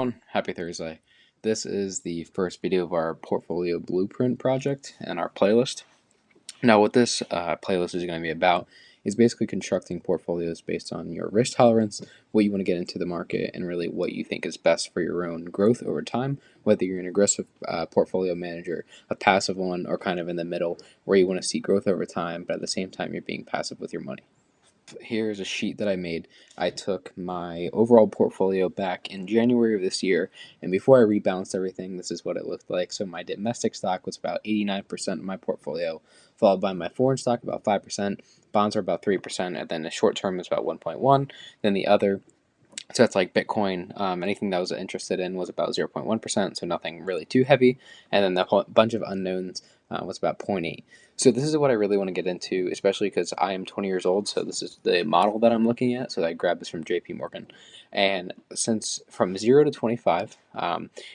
everyone, happy Thursday. This is the first video of our portfolio blueprint project and our playlist. Now what this playlist is going to be about is basically constructing portfolios based on your risk tolerance, what you want to get into the market, and really what you think is best for your own growth over time, whether you're an aggressive portfolio manager, a passive one, or kind of in the middle where you want to see growth over time, but at the same time you're being passive with your money. Here's a sheet that I made. I took my overall portfolio back in January of this year, and before I rebalanced everything, this is what it looked like. So my domestic stock was about 89% of my portfolio, followed by my foreign stock about 5%, bonds are about 3%, and then the short term is about 1.1. Then the other, so that's like Bitcoin, anything that I was interested in was about 0.1%, so nothing really too heavy. And then the whole bunch of unknowns was about 0.8. So this is what I really want to get into, especially because I am 20 years old, so this is the model that I'm looking at. So I grabbed this from JP Morgan. And since from 0 to 25,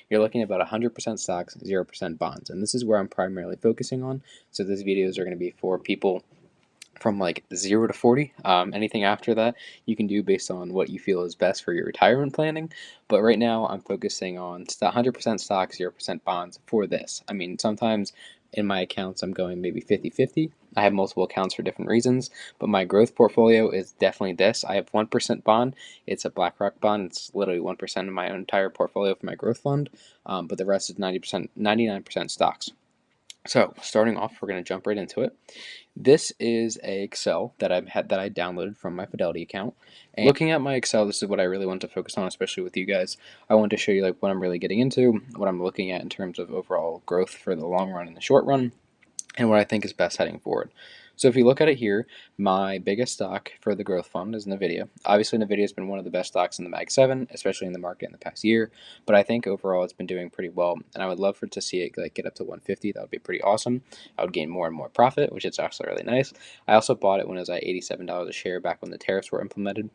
you're looking at about 100% stocks, 0% bonds. And this is where I'm primarily focusing on. So these videos are going to be for people from like 0 to 40. Anything after that you can do based on what you feel is best for your retirement planning. But right now I'm focusing on 100% stocks, 0% bonds for this. I mean, sometimes in my accounts I'm going maybe 50-50. I have multiple accounts for different reasons, but my growth portfolio is definitely this. I have 1% bond. It's a BlackRock bond. It's literally 1% of my entire portfolio for my growth fund, but the rest is 90%, 99% stocks. So starting off, we're going to jump right into it. This is a Excel that I downloaded from my Fidelity account. And looking at my Excel, this is what I really want to focus on, especially with you guys. I want to show you like what I'm really getting into, what I'm looking at in terms of overall growth for the long run and the short run, and what I think is best heading forward. So if you look at it here, my biggest stock for the growth fund is NVDA. Obviously, NVIDIA has been one of the best stocks in the Mag 7, especially in the market in the past year. But I think overall it's been doing pretty well, and I would love to see it like get up to 150. That would be pretty awesome. I would gain more and more profit, which is actually really nice. I also bought it when it was at $87 a share back when the tariffs were implemented.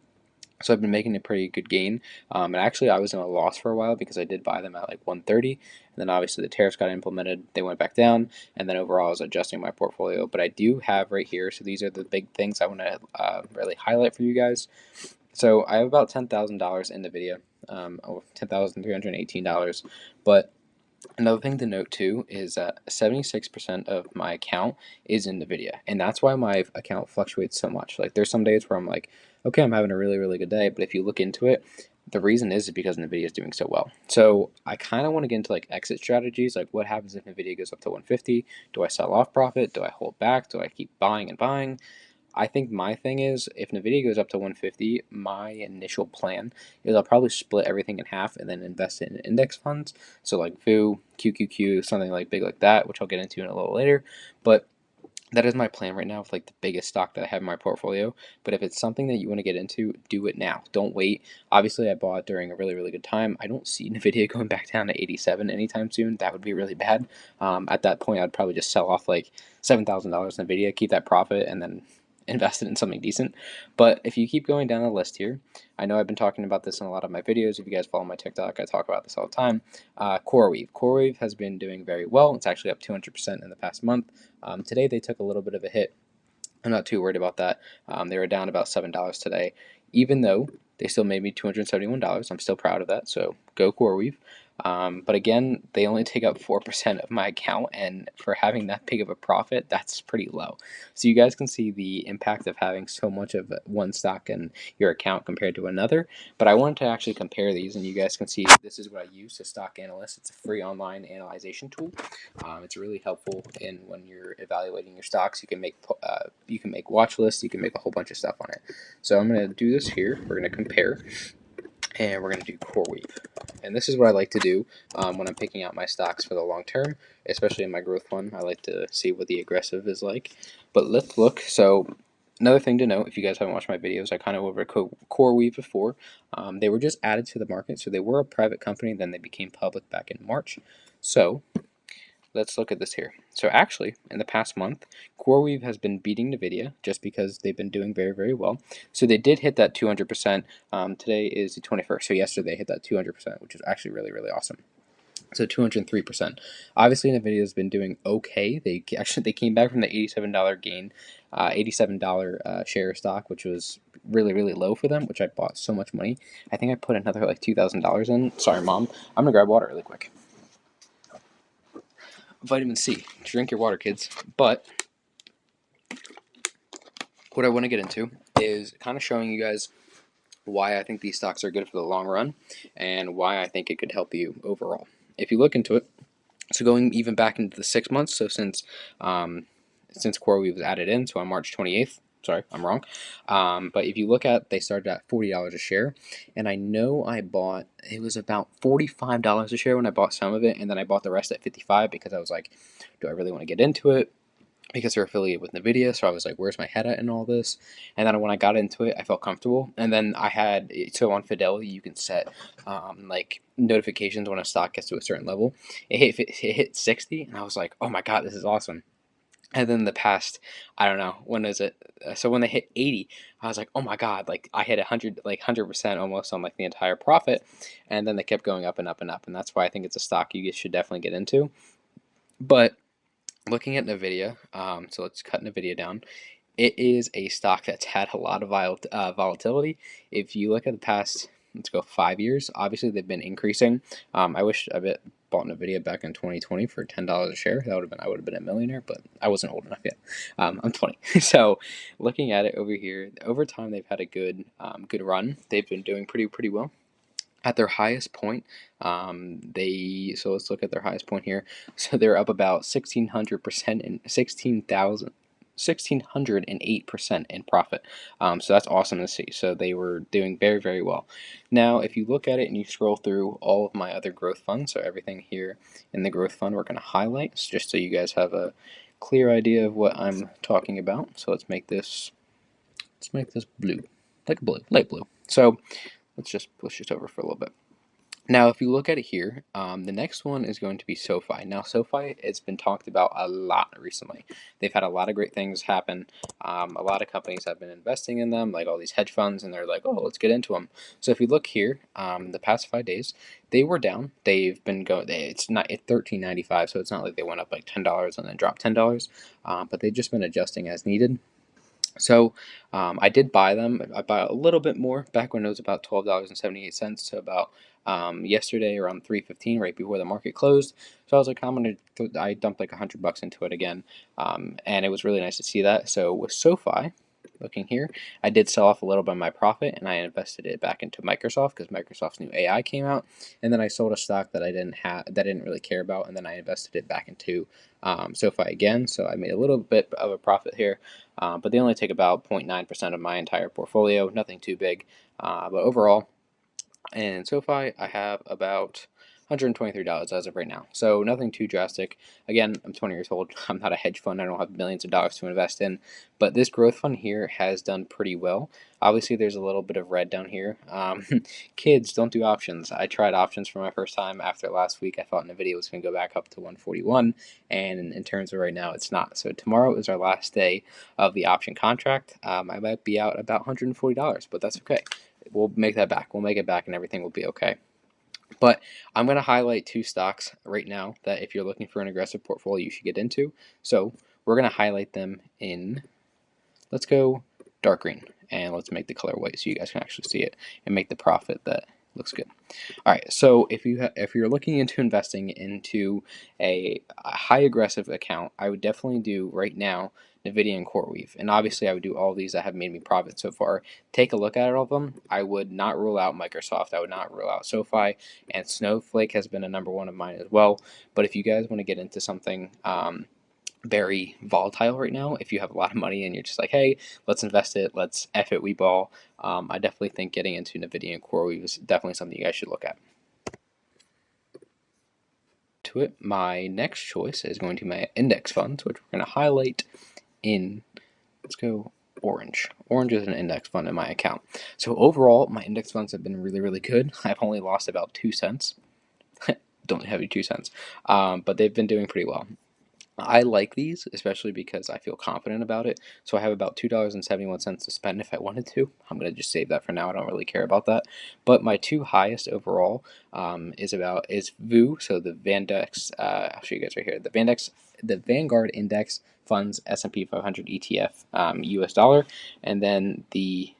So I've been making a pretty good gain. And actually, I was in a loss for a while because I did buy them at like 130. And then obviously the tariffs got implemented. They went back down. And then overall, I was adjusting my portfolio. But I do have right here. So these are the big things I want to really highlight for you guys. So I have about $10,000 in NVIDIA, $10,318. But another thing to note too is that 76% of my account is in NVIDIA, and that's why my account fluctuates so much. Like there's some days where I'm like, okay, I'm having a really, really good day, but if you look into it, the reason is because NVIDIA is doing so well. So I kind of want to get into like exit strategies, like what happens if NVIDIA goes up to 150? Do I sell off profit? Do I hold back? Do I keep buying and buying? I think my thing is if NVIDIA goes up to 150, my initial plan is I'll probably split everything in half and then invest it in index funds. So like VOO, QQQ, something like big like that, which I'll get into in a little later. But that is my plan right now with like the biggest stock that I have in my portfolio. But if it's something that you want to get into, do it now. Don't wait. Obviously, I bought during a really, really good time. I don't see NVIDIA going back down to 87 anytime soon. That would be really bad. At that point, I'd probably just sell off like $7,000 NVIDIA, keep that profit, and then invested in something decent. But if you keep going down the list here, I know I've been talking about this in a lot of my videos. If you guys follow my TikTok, I talk about this all the time. CRWV has been doing very well. It's actually up 200% in the past month. Today they took a little bit of a hit. I'm not too worried about that. They were down about $7 today, even though they still made me $271. I'm still proud of that, so go CoreWeave. But again, they only take up 4% of my account, and for having that big of a profit, that's pretty low. So you guys can see the impact of having so much of one stock in your account compared to another. But I wanted to actually compare these, and you guys can see this is what I use to stock analyst. It's a free online analyzation tool. It's really helpful in when you're evaluating your stocks. You can make watch lists. You can make a whole bunch of stuff on it. So I'm going to do this here. We're going to compare, and we're going to do CoreWeave. And this is what I like to do when I'm picking out my stocks for the long term, especially in my growth fund. I like to see what the aggressive is like. But let's look. So another thing to note, if you guys haven't watched my videos, I kind of went over CoreWeave before. They were just added to the market. So they were a private company, then they became public back in March. So let's look at this here. So actually, in the past month, CoreWeave has been beating NVIDIA just because they've been doing very, very well. So they did hit that 200%. Today is the 21st, so yesterday they hit that 200%, which is actually really, really awesome. So 203%. Obviously, NVIDIA has been doing okay. They came back from the $87 gain, $87 share stock, which was really low for them, which I bought so much money. I think I put another like $2,000 in. Sorry, Mom. I'm gonna grab water really quick. Vitamin C. Drink your water, kids. But what I want to get into is kind of showing you guys why I think these stocks are good for the long run and why I think it could help you overall. If you look into it, so going even back into the 6 months, so since CRWV was added in, so on March 28th, sorry, I'm wrong. But if you look at, they started at $40 a share, and I know I bought, it was about $45 a share when I bought some of it, and then I bought the rest at 55 because I was like, do I really want to get into it? Because they're affiliated with NVIDIA, so I was like, where's my head at in all this? And then when I got into it, I felt comfortable. And then I had, so on Fidelity, you can set like notifications when a stock gets to a certain level. It hit 60, and I was like, oh my God, this is awesome. And then the past, I don't know, when is it? So when they hit 80, I was like, oh my God, like I hit 100, like 100% almost on like the entire profit. And then they kept going up and up and up. And that's why I think it's a stock you should definitely get into. But looking at NVIDIA, so let's cut NVIDIA down. It is a stock that's had a lot of volatility. If you look at the past, let's go 5 years, obviously they've been increasing. I wish I bought NVIDIA back in 2020 for $10 a share. That would have been, I would have been a millionaire, but I wasn't old enough yet. I'm 20. So looking at it over here, over time they've had a good run. They've been doing pretty well. At their highest point, so let's look at their highest point here. So they're up about 1,600% and 1,608% in profit. So that's awesome to see. So they were doing very well. Now, if you look at it and you scroll through all of my other growth funds, so everything here in the growth fund, we're going to highlight just so you guys have a clear idea of what I'm talking about. So let's make this blue, like a blue, light blue. So let's just push this over for a little bit. Now, if you look at it here, the next one is going to be SoFi. Now, SoFi, it's been talked about a lot recently. They've had a lot of great things happen. A lot of companies have been investing in them, like all these hedge funds, and they're like, oh, let's get into them. So if you look here, the past 5 days, they were down. They've been going. It's not at $13.95, so it's not like they went up like $10 and then dropped $10. But they've just been adjusting as needed. So I did buy them. I bought a little bit more back when it was about $12.78. So about yesterday around 3:15, right before the market closed. So I was like, I dumped like $100 into it again, and it was really nice to see that. So with SoFi, looking here, I did sell off a little bit of my profit, and I invested it back into Microsoft because Microsoft's new AI came out, and then I sold a stock that I didn't really care about, and then I invested it back into SoFi again. So I made a little bit of a profit here. But they only take about 0.9% of my entire portfolio, nothing too big. But overall, in SoFi, I have about $123 as of right now. So nothing too drastic. Again, I'm 20 years old. I'm not a hedge fund. I don't have millions of dollars to invest in. But this growth fund here has done pretty well. Obviously, there's a little bit of red down here. Kids, don't do options. I tried options for my first time after last week. I thought NVIDIA was going to go back up to 141. And in terms of right now, it's not. So tomorrow is our last day of the option contract. I might be out about $140, but that's okay. We'll make that back. We'll make it back and everything will be okay. But I'm going to highlight 2 stocks right now that if you're looking for an aggressive portfolio, you should get into. So we're going to highlight them in, let's go dark green, and let's make the color white so you guys can actually see it and make the profit that looks good. All right, so if you're looking into investing into a high aggressive account, I would definitely do right now NVIDIA and CRWV. And obviously I would do all these that have made me profit so far. Take a look at all of them. I would not rule out Microsoft. I would not rule out SoFi, and Snowflake has been a #1 of mine as well. But if you guys want to get into something very volatile right now, if you have a lot of money and you're just like, hey, let's invest it, let's F it, we ball, I definitely think getting into NVIDIA and CRWV is definitely something you guys should look at. To it, my next choice is going to my index funds, which we're going to highlight in, let's go orange. Orange is an index fund in my account. So overall, my index funds have been really good. I've only lost about 2 cents. Don't have you 2 cents, but they've been doing pretty well. I like these, especially because I feel confident about it. So I have about $2.71 to spend if I wanted to. I'm going to just save that for now. I don't really care about that. But my two highest overall is VOO, so the Vandex. I'll show you guys right here. The Vanguard Index Funds S&P 500 ETF US dollar, and then the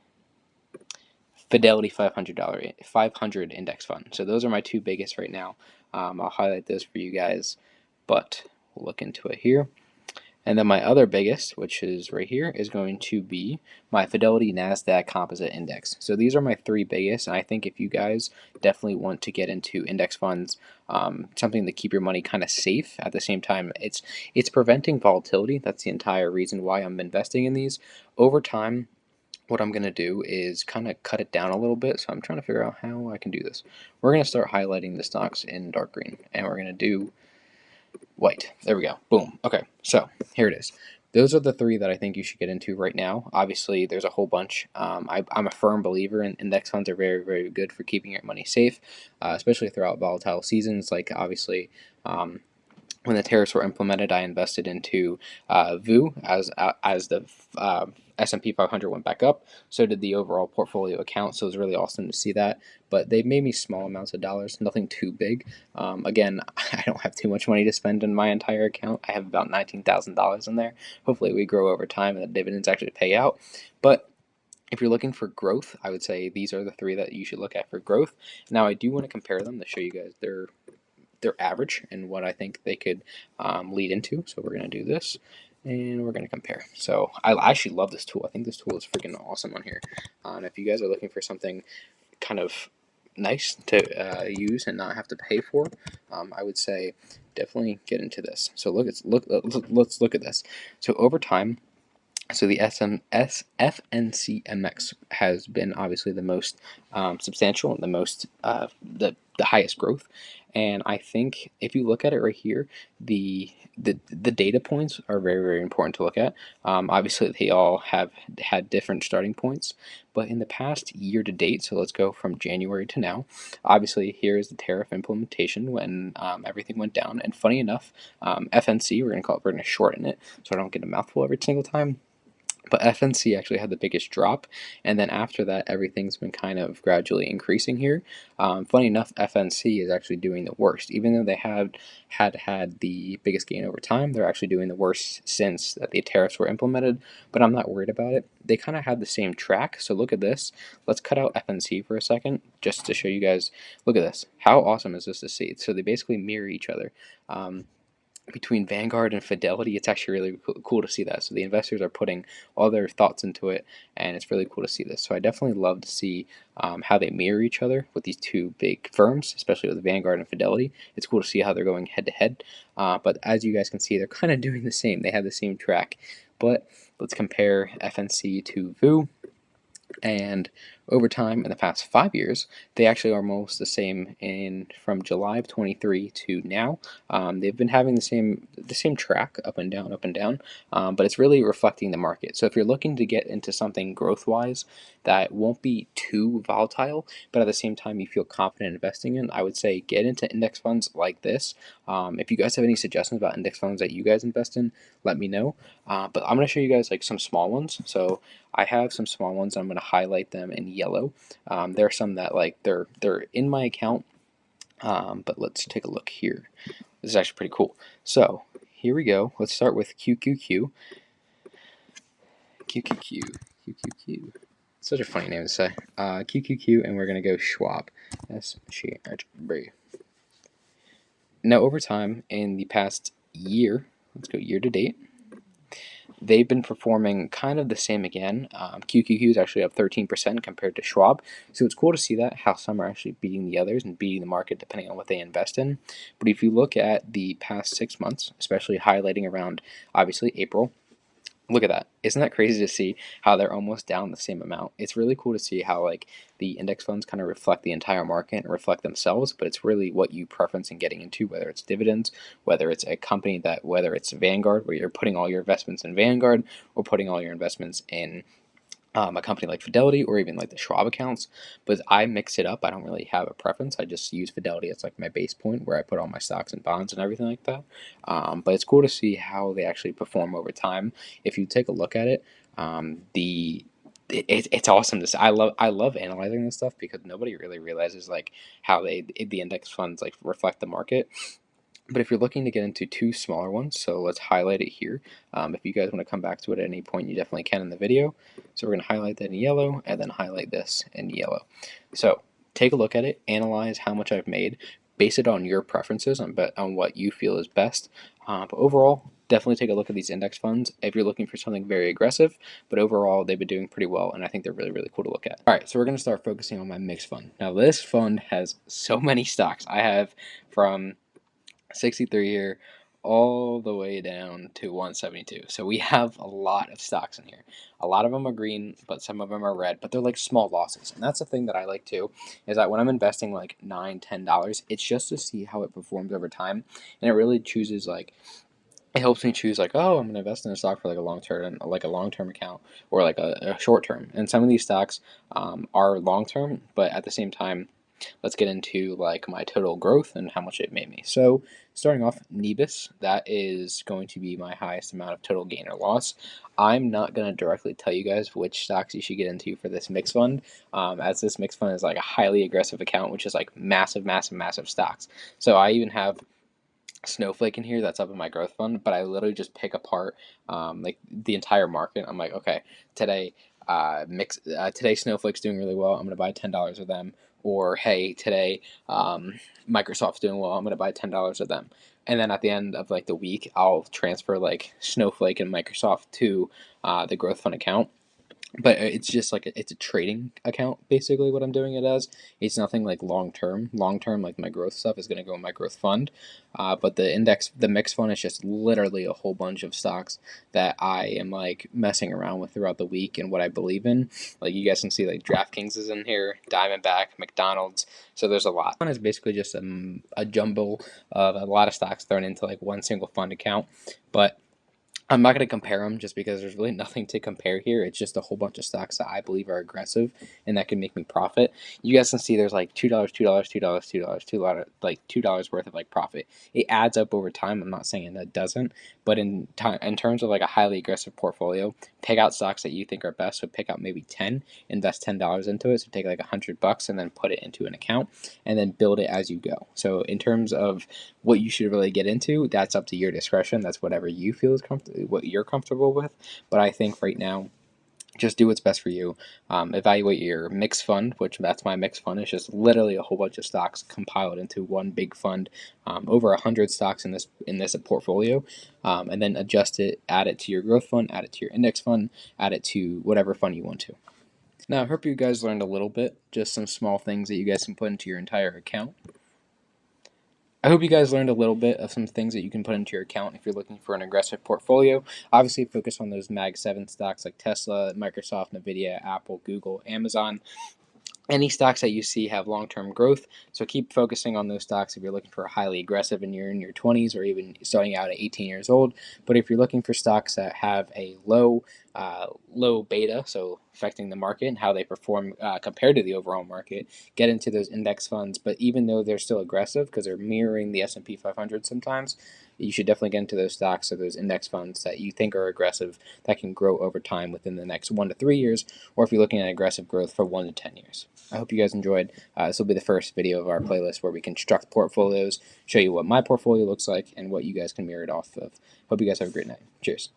Fidelity $500 index fund. So those are my two biggest right now. I'll highlight those for you guys, but we'll look into it here. And then my other biggest, which is right here, is going to be my Fidelity NASDAQ Composite Index. So these are my three biggest, and I think if you guys definitely want to get into index funds, something to keep your money kind of safe at the same time, it's preventing volatility. That's the entire reason why I'm investing in these. Over time, what I'm going to do is kind of cut it down a little bit. So I'm trying to figure out how I can do this. We're going to start highlighting the stocks in dark green, and we're going to do white. There we go. Boom. Okay, so here it is. Those are the three that I think you should get into right now. Obviously, there's a whole bunch. I'm a firm believer in index funds are very, very good for keeping your money safe, especially throughout volatile seasons. Like obviously, when the tariffs were implemented, I invested into VOO as the S&P 500 went back up. So did the overall portfolio account. So it was really awesome to see that. But they made me small amounts of dollars, nothing too big. Again, I don't have too much money to spend in my entire account. I have about $19,000 in there. Hopefully, we grow over time and the dividends actually pay out. But if you're looking for growth, I would say these are the three that you should look at for growth. Now, I do want to compare them to show you guys their average and what I think they could lead into. So we're going to do this and we're going to compare. So I actually love this tool. I think this tool is freaking awesome on here. And if you guys are looking for something kind of nice to use and not have to pay for, I would say definitely get into this. So let's look at this. So over time, so the FNCMX has been obviously the most substantial and the most the highest growth. And I think if you look at it right here, the data points are very, very important to look at. Obviously, they all have had different starting points, but in the past year to date, so let's go from January to now. Obviously, here is the tariff implementation when everything went down. And funny enough, FNC, we're going to shorten it so I don't get a mouthful every single time. But FNC actually had the biggest drop, and then after that, everything's been kind of gradually increasing here. Funny enough, FNC is actually doing the worst. Even though they had the biggest gain over time, they're actually doing the worst since that the tariffs were implemented, but I'm not worried about it. They kind of had the same track, so look at this. Let's cut out FNC for a second, just to show you guys. Look at this. How awesome is this to see? So they basically mirror each other. Between Vanguard and Fidelity, it's actually really cool to see that. So the investors are putting all their thoughts into it, and it's really cool to see this. So I definitely love to see how they mirror each other with these two big firms, especially with Vanguard and Fidelity. It's cool to see how they're going head to head. But as you guys can see, they're kind of doing the same. They have the same track. But let's compare FNC to VOO. And over time, in the past 5 years, they actually are almost the same from July of 23 to now. They've been having the same track up and down, but it's really reflecting the market. So if you're looking to get into something growth-wise that won't be too volatile, but at the same time you feel confident investing in, I would say get into index funds like this. If you guys have any suggestions about index funds that you guys invest in, let me know. But I'm going to show you guys like some small ones. So I have some small ones. I'm going to highlight them in yellow. There are some that like they're in my account, but let's take a look here. This is actually pretty cool. So here we go. Let's start with QQQ. QQQ. Such a funny name to say. QQQ, and we're going to go Schwab. SCHB. Now over time, in the past year, let's go year to date, they've been performing kind of the same again. QQQ is actually up 13% compared to Schwab. So it's cool to see that, how some are actually beating the others and beating the market depending on what they invest in. But if you look at the past 6 months, especially highlighting around, obviously, April, look at that. Isn't that crazy to see how they're almost down the same amount? It's really cool to see how like the index funds kind of reflect the entire market and reflect themselves, but it's really what you preference in getting into, whether it's dividends, whether it's a company whether it's Vanguard, where you're putting all your investments in Vanguard, or putting all your investments in a company like Fidelity or even like the Schwab accounts, but I mix it up. I don't really have a preference. I just use Fidelity as like my base point where I put all my stocks and bonds and everything like that. But it's cool to see how they actually perform over time. If you take a look at it, it's awesome to see. I love analyzing this stuff because nobody really realizes like how the index funds like reflect the market. But if you're looking to get into two smaller ones, so let's highlight it here. If you guys want to come back to it at any point, you definitely can in the video. So we're going to highlight that in yellow and then highlight this in yellow. So take a look at it, analyze how much I've made, base it on your preferences, on what you feel is best. But overall, definitely take a look at these index funds if you're looking for something very aggressive. But overall, they've been doing pretty well, and I think they're really, really cool to look at. All right, so we're going to start focusing on my mixed fund. Now, this fund has so many stocks. I have from 63 here all the way down to 172. So we have a lot of stocks in here. A lot of them are green, but some of them are red, but they're like small losses. And that's the thing that I like too, is that when I'm investing like $9, $10, it's just to see how it performs over time. And it really chooses like, it helps me choose like, oh, I'm going to invest in a stock for like a long term account, or like a short term. And some of these stocks are long term, but at the same time, let's get into like my total growth and how much it made me. So starting off, Nebus, that is going to be my highest amount of total gain or loss. I'm not going to directly tell you guys which stocks you should get into for this mix fund, as this mix fund is like a highly aggressive account, which is like massive, massive, massive stocks. So I even have Snowflake in here that's up in my growth fund, but I literally just pick apart like the entire market. I'm like, okay, today today Snowflake's doing really well. I'm gonna buy $10 of them. Or hey, today Microsoft's doing well. I'm gonna buy $10 of them. And then at the end of like the week, I'll transfer like Snowflake and Microsoft to the growth fund account. But it's just like it's a trading account, basically what I'm doing it as. It's nothing like long term. Long term, like my growth stuff is going to go in my growth fund. But the mix fund is just literally a whole bunch of stocks that I am like messing around with throughout the week and what I believe in. Like you guys can see, like DraftKings is in here, Diamondback, McDonald's. So there's a lot. One is basically just a jumble of a lot of stocks thrown into like one single fund account. But I'm not going to compare them just because there's really nothing to compare here. It's just a whole bunch of stocks that I believe are aggressive and that can make me profit. You guys can see there's like $2, $2, $2, $2, like $2 worth of like profit. It adds up over time. I'm not saying that doesn't, but in terms of like a highly aggressive portfolio, pick out stocks that you think are best. So pick out maybe 10, invest $10 into it. So take like $100 and then put it into an account and then build it as you go. So in terms of what you should really get into, that's up to your discretion. That's whatever you feel is comfortable, what you're comfortable with. But I think right now, just do what's best for you. Evaluate your mix fund, which that's my mix fund. It's just literally a whole bunch of stocks compiled into one big fund. Over 100 stocks in this portfolio, and then adjust it, add it to your growth fund, add it to your index fund, add it to whatever fund you want to. Now, I hope you guys learned a little bit, just some small things that you guys can put into your entire account. I hope you guys learned a little bit of some things that you can put into your account if you're looking for an aggressive portfolio. Obviously, focus on those Mag 7 stocks like Tesla, Microsoft, NVDA, Apple, Google, Amazon. Any stocks that you see have long-term growth, so keep focusing on those stocks if you're looking for highly aggressive and you're in your 20s or even starting out at 18 years old. But if you're looking for stocks that have a low beta, so affecting the market and how they perform compared to the overall market, get into those index funds. But even though they're still aggressive because they're mirroring the S&P 500 sometimes, you should definitely get into those stocks or those index funds that you think are aggressive that can grow over time within the next 1 to 3 years, or if you're looking at aggressive growth for 1 to 10 years. I hope you guys enjoyed. This will be the first video of our playlist where we construct portfolios, show you what my portfolio looks like, and what you guys can mirror it off of. Hope you guys have a great night. Cheers.